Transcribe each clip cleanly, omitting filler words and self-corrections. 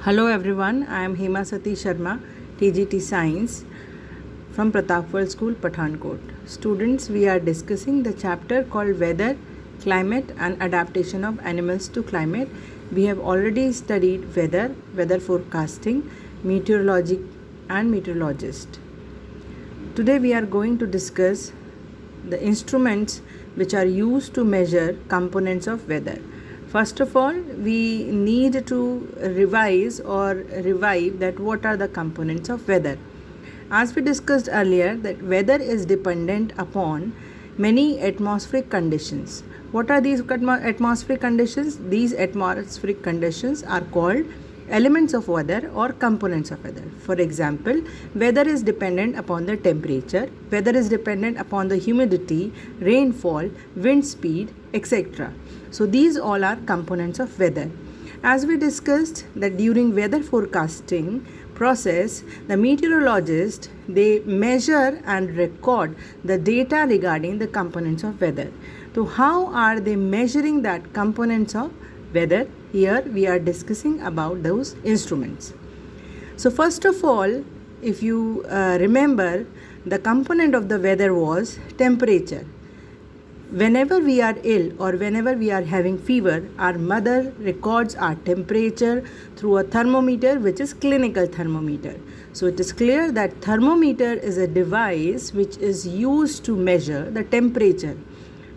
Hello everyone, I am Hema Sati Sharma, TGT Science from Pratapwal School, Pathankot. Students, we are discussing the chapter called Weather, Climate and Adaptation of Animals to Climate. We have already studied weather forecasting, meteorology and meteorologist. Today we are going to discuss the instruments which are used to measure components of weather. First of all, we need to revise or revive that what are the components of weather. As we discussed earlier, that weather is dependent upon many atmospheric conditions. What are these atmospheric conditions? These atmospheric conditions are called elements of weather or components of weather. For example, weather is dependent upon the temperature, weather is dependent upon the humidity, rainfall, wind speed, etc. So these all are components of weather. As we discussed that during weather forecasting process, the meteorologist, they measure and record the data regarding the components of weather. So how are they measuring that components of weather? Here we are discussing about those instruments. So first of all, if you remember, the component of the weather was temperature. Whenever we are ill or whenever we are having fever, our mother records our temperature through a thermometer, which is clinical thermometer. So it is clear that thermometer is a device which is used to measure the temperature.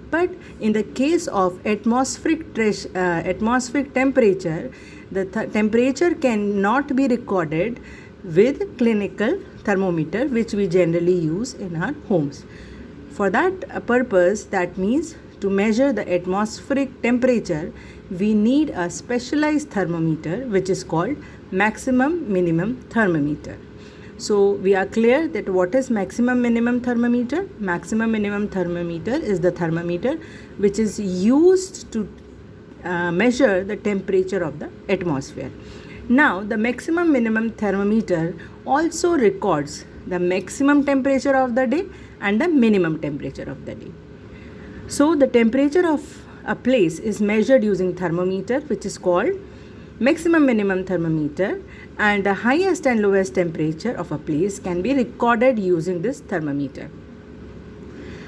But in the case of atmospheric temperature, the temperature cannot be recorded with clinical thermometer, which we generally use in our homes. For that purpose, that means to measure the atmospheric temperature, we need a specialized thermometer which is called maximum minimum thermometer. So we are clear that what is maximum minimum thermometer? Maximum minimum thermometer is the thermometer which is used to measure the temperature of the atmosphere. Now the maximum minimum thermometer also records the maximum temperature of the day and the minimum temperature of the day. So the temperature of a place is measured using thermometer, which is called maximum minimum thermometer, and the highest and lowest temperature of a place can be recorded using this thermometer.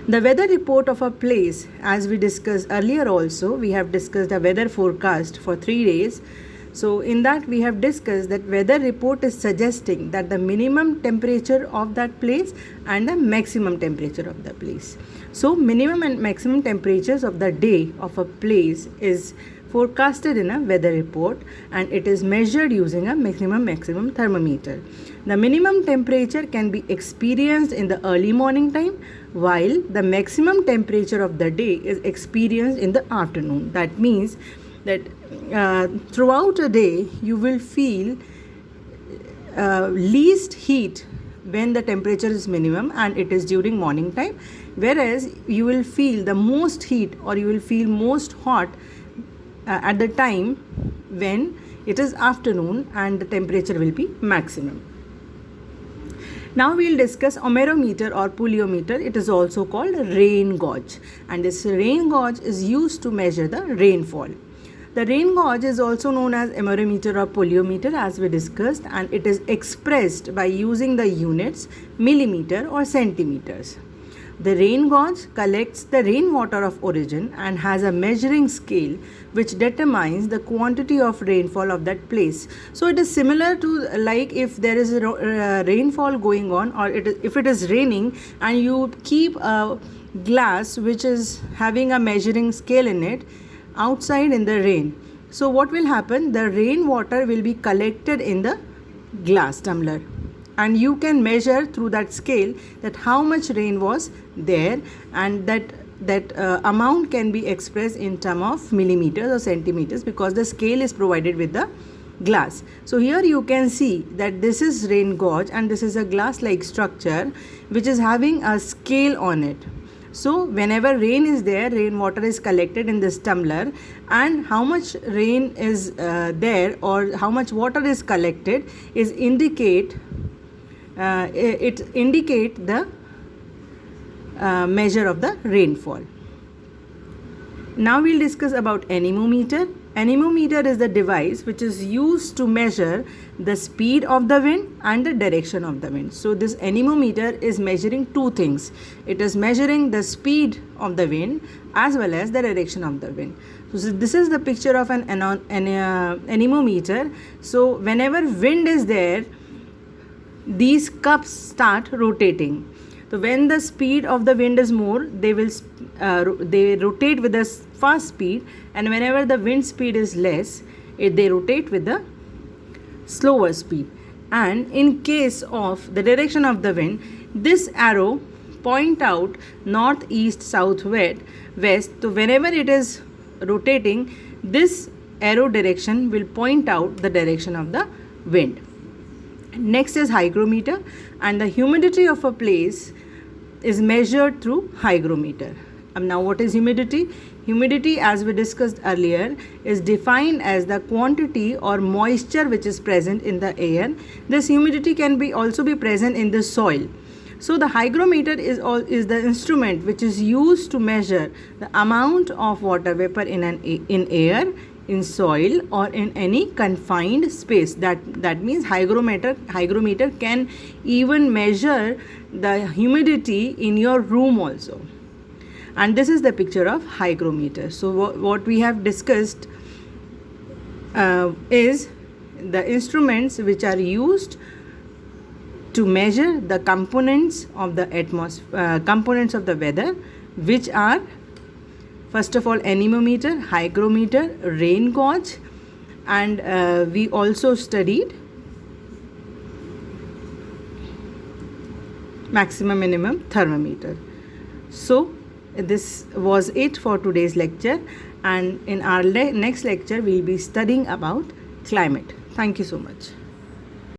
The weather report of a place, as we discussed earlier also, we have discussed a weather forecast for 3 days. So in that we have discussed that weather report is suggesting that the minimum temperature of that place and the maximum temperature of the place. So minimum and maximum temperatures of the day of a place is forecasted in a weather report, and it is measured using a maximum thermometer. The minimum temperature can be experienced in the early morning time, while the maximum temperature of the day is experienced in the afternoon. That means that throughout a day you will feel least heat when the temperature is minimum and it is during morning time, whereas you will feel the most heat or you will feel most hot at the time when it is afternoon and the temperature will be maximum. Now we will discuss omerometer or pluviometer. It is also called rain gauge, and this rain gauge is used to measure the rainfall. The rain gauge is also known as omerometer or pluviometer, as we discussed, and it is expressed by using the units millimeter or centimeters. The rain gauge collects the rainwater of origin and has a measuring scale which determines the quantity of rainfall of that place. So it is similar to like if there is a rainfall going on, or if it is raining and you keep a glass which is having a measuring scale in it outside in the rain. So what will happen? The rainwater will be collected in the glass tumbler, and you can measure through that scale that how much rain was there, and that amount can be expressed in terms of millimeters or centimeters because the scale is provided with the glass. So here you can see that this is rain gauge and this is a glass like structure which is having a scale on it. So whenever rain is there, rainwater is collected in this tumbler, and how much rain is there or how much water is collected is indicate the measure of the rainfall. Now we'll discuss about anemometer. Anemometer is the device which is used to measure the speed of the wind and the direction of the wind. So this anemometer is measuring two things. It is measuring the speed of the wind as well as the direction of the wind. So this is the picture of an anemometer. So whenever wind is there, these cups start rotating. So when the speed of the wind is more, they rotate with a fast speed, and whenever the wind speed is less, they rotate with the slower speed. And in case of the direction of the wind, this arrow point out north, east, south, west. So whenever it is rotating, this arrow direction will point out the direction of the wind. Next is hygrometer, and the humidity of a place is measured through hygrometer. Now what is humidity? Humidity, as we discussed earlier, is defined as the quantity or moisture which is present in the air. This humidity can also be present in the soil. So the hygrometer is the instrument which is used to measure the amount of water vapor in air, in soil, or in any confined space. That means hygrometer can even measure the humidity in your room also. And this is the picture of hygrometer. So what we have discussed is the instruments which are used to measure the components of the components of the weather, which are, first of all, anemometer, hygrometer, rain gauge, and we also studied maximum minimum thermometer. So this was it for today's lecture, and in our next lecture we will be studying about climate. Thank you so much.